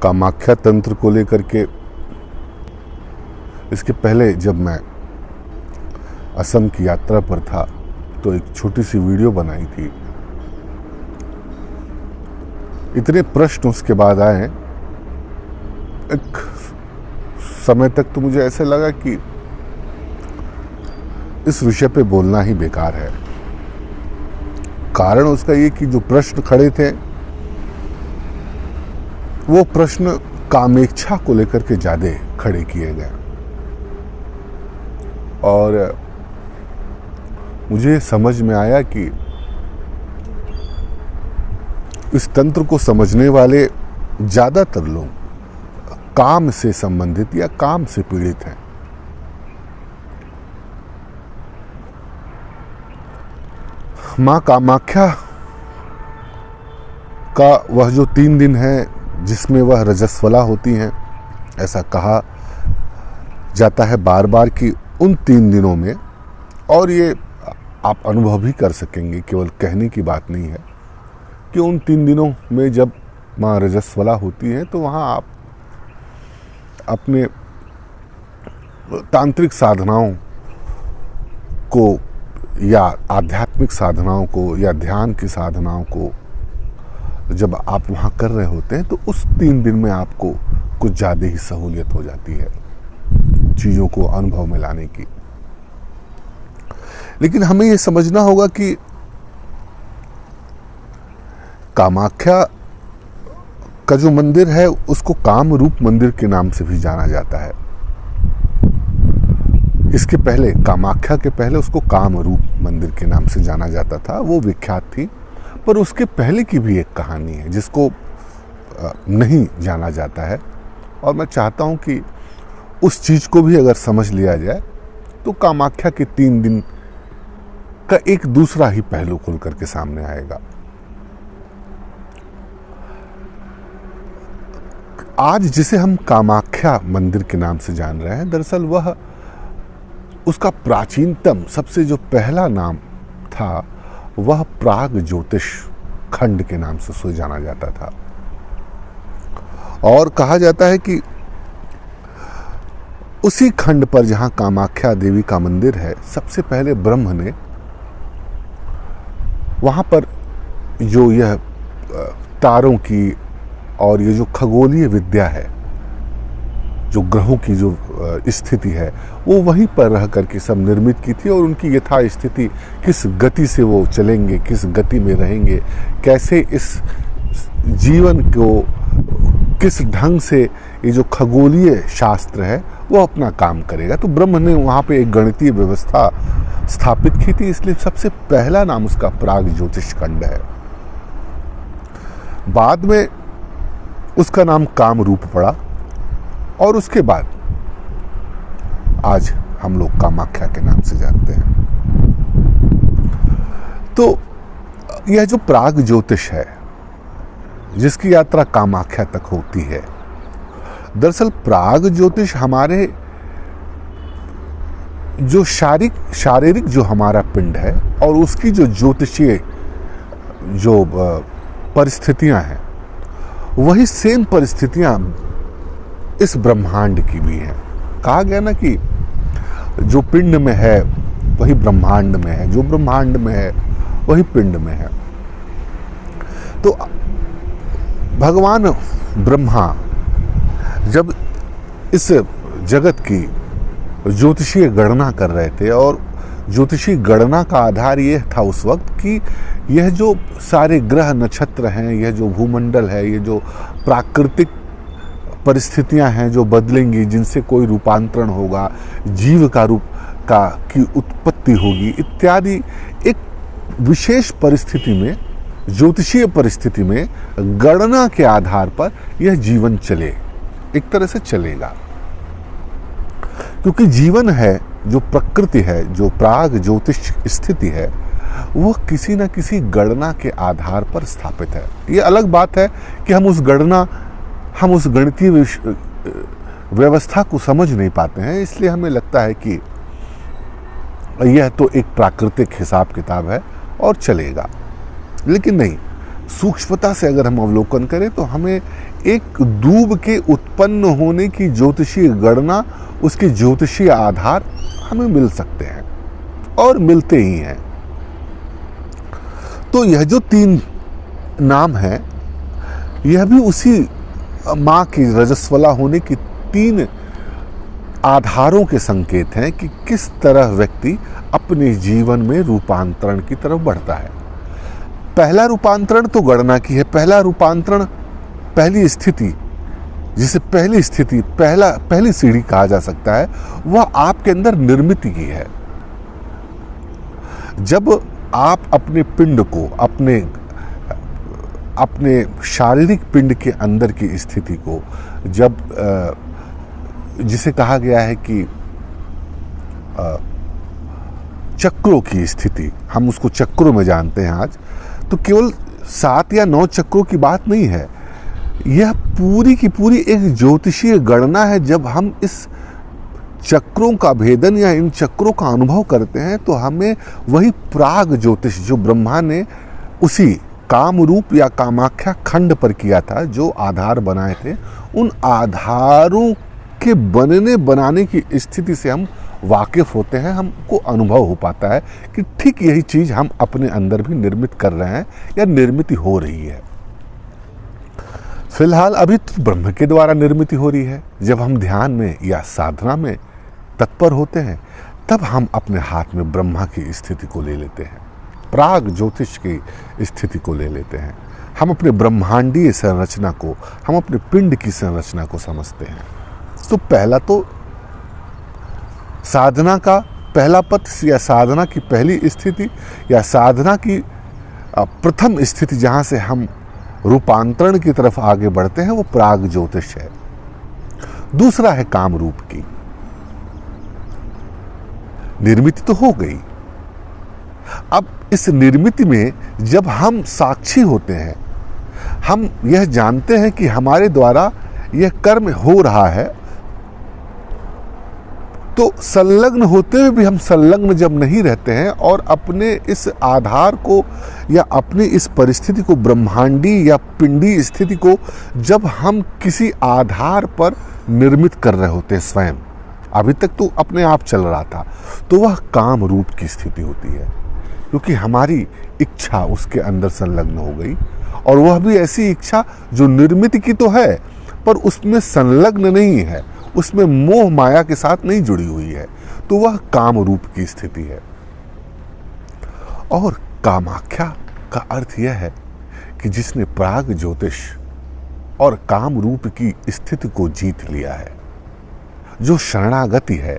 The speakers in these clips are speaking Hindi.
कामाख्या तंत्र को लेकर के इसके पहले जब मैं असम की यात्रा पर था तो एक छोटी सी वीडियो बनाई थी। इतने प्रश्न उसके बाद आए, एक समय तक तो मुझे ऐसे लगा कि इस विषय पे बोलना ही बेकार है। कारण उसका ये कि जो प्रश्न खड़े थे वो प्रश्न कामेच्छा को लेकर के ज्यादा खड़े किए गए और मुझे समझ में आया कि इस तंत्र को समझने वाले ज्यादातर लोग काम से संबंधित या काम से पीड़ित हैं। मां कामाख्या का वह जो 3 दिन है जिसमें वह रजस्वला होती हैं, ऐसा कहा जाता है बार बार कि उन 3 दिनों में, और ये आप अनुभव भी कर सकेंगे, केवल कहने की बात नहीं है, कि उन 3 दिनों में जब माँ रजस्वला होती हैं तो वहाँ आप अपने तांत्रिक साधनाओं को या आध्यात्मिक साधनाओं को या ध्यान की साधनाओं को जब आप वहाँ कर रहे होते हैं तो उस 3 दिन में आपको कुछ ज़्यादा ही सहूलियत हो जाती है चीज़ों को अनुभव में लाने की। लेकिन हमें ये समझना होगा कि कामाख्या का जो मंदिर है उसको कामरूप मंदिर के नाम से भी जाना जाता है। इसके पहले, कामाख्या के पहले उसको कामरूप मंदिर के नाम से जाना जाता था, वो विख्यात थी। पर उसके पहले की भी एक कहानी है जिसको नहीं जाना जाता है, और मैं चाहता हूं कि उस चीज को भी अगर समझ लिया जाए तो कामाख्या के 3 दिन का एक दूसरा ही पहलू खुल करके सामने आएगा। आज जिसे हम कामाख्या मंदिर के नाम से जान रहे हैं, दरअसल वह उसका प्राचीनतम सबसे जो पहला नाम था वह प्राग ज्योतिष खंड के नाम से जाना जाता था। और कहा जाता है कि उसी खंड पर जहां कामाख्या देवी का मंदिर है, सबसे पहले ब्रह्म ने वहां पर जो यह तारों की और ये जो खगोलीय विद्या है, जो ग्रहों की जो स्थिति है, वो वहीं पर रह करके सब निर्मित की थी। और उनकी यथा स्थिति, किस गति से वो चलेंगे, किस गति में रहेंगे, कैसे इस जीवन को किस ढंग से ये जो खगोलीय शास्त्र है वो अपना काम करेगा, तो ब्रह्म ने वहाँ पे एक गणितीय व्यवस्था स्थापित की थी। इसलिए सबसे पहला नाम उसका प्राग ज्योतिष खंड है। बाद में उसका नाम कामरूप पड़ा और उसके बाद आज हम लोग कामाख्या के नाम से जानते हैं। तो यह जो प्राग ज्योतिष है जिसकी यात्रा कामाख्या तक होती है, दरअसल प्राग ज्योतिष हमारे जो शारीरिक जो हमारा पिंड है और उसकी जो ज्योतिषीय जो परिस्थितियां हैं, वही सेम परिस्थितियां इस ब्रह्मांड की भी हैं। कहा गया ना कि जो पिंड में है वही ब्रह्मांड में है, जो ब्रह्मांड में है वही पिंड में है। तो भगवान ब्रह्मा जब इस जगत की ज्योतिषीय गणना कर रहे थे, और ज्योतिषीय गणना का आधार यह था उस वक्त कि यह जो सारे ग्रह नक्षत्र हैं, यह जो भूमंडल है, ये जो प्राकृतिक परिस्थितियां हैं जो बदलेंगी, जिनसे कोई रूपांतरण होगा, जीव का रूप की उत्पत्ति होगी इत्यादि, एक विशेष परिस्थिति में, ज्योतिषीय परिस्थिति में गणना के आधार पर यह जीवन चले, एक तरह से चलेगा। क्योंकि जीवन है, जो प्रकृति है, जो प्राग ज्योतिष स्थिति है, वह किसी न किसी गणना के आधार पर स्थापित है। ये अलग बात है कि हम उस गणितीय व्यवस्था को समझ नहीं पाते हैं, इसलिए हमें लगता है कि यह तो एक प्राकृतिक हिसाब किताब है और चलेगा। लेकिन नहीं, सूक्ष्मता से अगर हम अवलोकन करें तो हमें एक दूब के उत्पन्न होने की ज्योतिषीय गणना, उसके ज्योतिषीय आधार हमें मिल सकते हैं और मिलते ही हैं। तो यह जो 3 नाम है, यह भी उसी माँ की रजस्वला होने की 3 आधारों के संकेत हैं कि किस तरह व्यक्ति अपने जीवन में रूपांतरण की तरफ बढ़ता है। पहला रूपांतरण तो गणना की है। पहला रूपांतरण, पहली स्थिति, जिसे पहली सीढ़ी कहा जा सकता है, वह आपके अंदर निर्मित की है। जब आप अपने पिंड को, अपने शारीरिक पिंड के अंदर की स्थिति को, जब जिसे कहा गया है कि चक्रों की स्थिति, हम उसको चक्रों में जानते हैं आज, तो केवल 7 या 9 चक्रों की बात नहीं है। यह पूरी की पूरी एक ज्योतिषीय गणना है। जब हम इस चक्रों का भेदन या इन चक्रों का अनुभव करते हैं तो हमें वही प्राग ज्योतिष जो ब्रह्मा ने उसी कामरूप या कामाख्या खंड पर किया था, जो आधार बनाए थे, उन आधारों के बनाने की स्थिति से हम वाकिफ होते हैं। हमको अनुभव हो पाता है कि ठीक यही चीज हम अपने अंदर भी निर्मित कर रहे हैं या निर्मित हो रही है। फिलहाल अभी तो ब्रह्म के द्वारा निर्मित हो रही है। जब हम ध्यान में या साधना में तत्पर होते हैं तब हम अपने हाथ में ब्रह्मा की स्थिति को ले लेते हैं, प्राग ज्योतिष की स्थिति को ले लेते हैं। हम अपने ब्रह्मांडीय संरचना को, हम अपने पिंड की संरचना को समझते हैं। तो पहला तो साधना का पहला पथ या साधना की पहली स्थिति या साधना की प्रथम स्थिति जहां से हम रूपांतरण की तरफ आगे बढ़ते हैं, वो प्राग ज्योतिष है। दूसरा है काम रूप की निर्मिति। तो हो गई। अब इस निर्मिति में जब हम साक्षी होते हैं, हम यह जानते हैं कि हमारे द्वारा यह कर्म हो रहा है, तो संलग्न होते हुए भी हम संलग्न जब नहीं रहते हैं और अपने इस आधार को या अपनी इस परिस्थिति को, ब्रह्मांडी या पिंडी स्थिति को, जब हम किसी आधार पर निर्मित कर रहे होते हैं स्वयं, अभी तक तो अपने आप चल रहा था, तो वह काम रूप की स्थिति होती है, क्योंकि हमारी इच्छा उसके अंदर संलग्न हो गई, और वह भी ऐसी इच्छा जो निर्मित की तो है पर उसमें संलग्न नहीं है, उसमें मोह माया के साथ नहीं जुड़ी हुई है, तो वह काम रूप की स्थिति है। और कामाख्या का अर्थ यह है कि जिसने प्राग ज्योतिष और काम रूप की स्थिति को जीत लिया है, जो शरणागति है,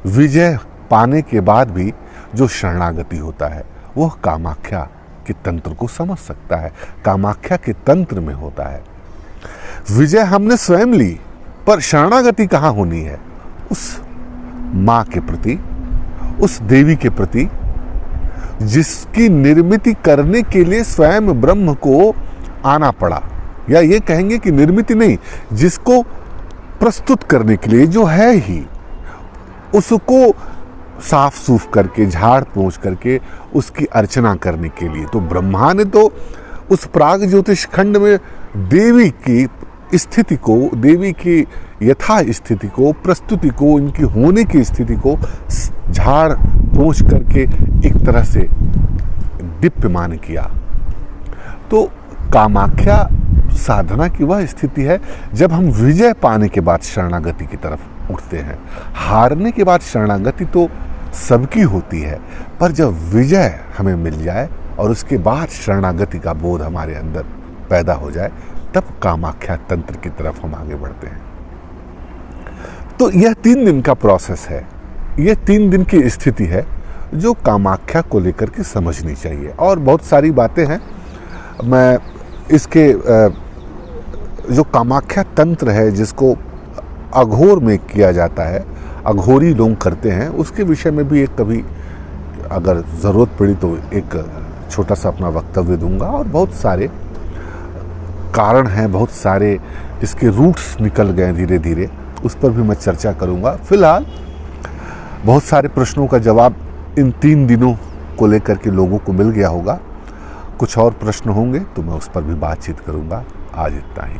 विजय पाने के बाद भी जो शरणागति होता है, वह कामाख्या के तंत्र को समझ सकता है, कामाख्या के तंत्र में होता है। विजय हमने स्वयं ली, पर शरणागति कहाँ होनी है? उस माँ के प्रति, उस देवी के प्रति, जिसकी निर्मिति करने के लिए स्वयं ब्रह्म को आना पड़ा, या ये कहेंगे कि निर्मिति नहीं, जिसको प्रस्तुत करने के लिए, जो है ही, उसको साफ सूफ करके, झाड़ पोंछ करके उसकी अर्चना करने के लिए। तो ब्रह्मा ने तो उस प्राग ज्योतिष खंड में देवी की स्थिति को, देवी की यथा स्थिति को, प्रस्तुति को, इनकी होने की स्थिति को झाड़ पोंछ करके एक तरह से दीप्यमान किया। तो कामाख्या साधना की वह स्थिति है जब हम विजय पाने के बाद शरणागति की तरफ उठते हैं। हारने के बाद शरणागति तो सबकी होती है, पर जब विजय हमें मिल जाए और उसके बाद शरणागति का बोध हमारे अंदर पैदा हो जाए, तब कामाख्या तंत्र की तरफ हम आगे बढ़ते हैं। तो यह 3 दिन का प्रोसेस है, यह 3 दिन की स्थिति है जो कामाख्या को लेकर के समझनी चाहिए। और बहुत सारी बातें हैं। मैं इसके जो कामाख्या तंत्र है, जिसको अघोर में किया जाता है, अघोरी लोग करते हैं, उसके विषय में भी एक कभी अगर ज़रूरत पड़ी तो एक छोटा सा अपना वक्तव्य दूंगा। और बहुत सारे कारण हैं, बहुत सारे इसके रूट्स निकल गए धीरे धीरे, उस पर भी मैं चर्चा करूंगा। फिलहाल बहुत सारे प्रश्नों का जवाब इन 3 दिनों को लेकर के लोगों को मिल गया होगा। कुछ और प्रश्न होंगे तो मैं उस पर भी बातचीत करूंगा। आज इतना ही।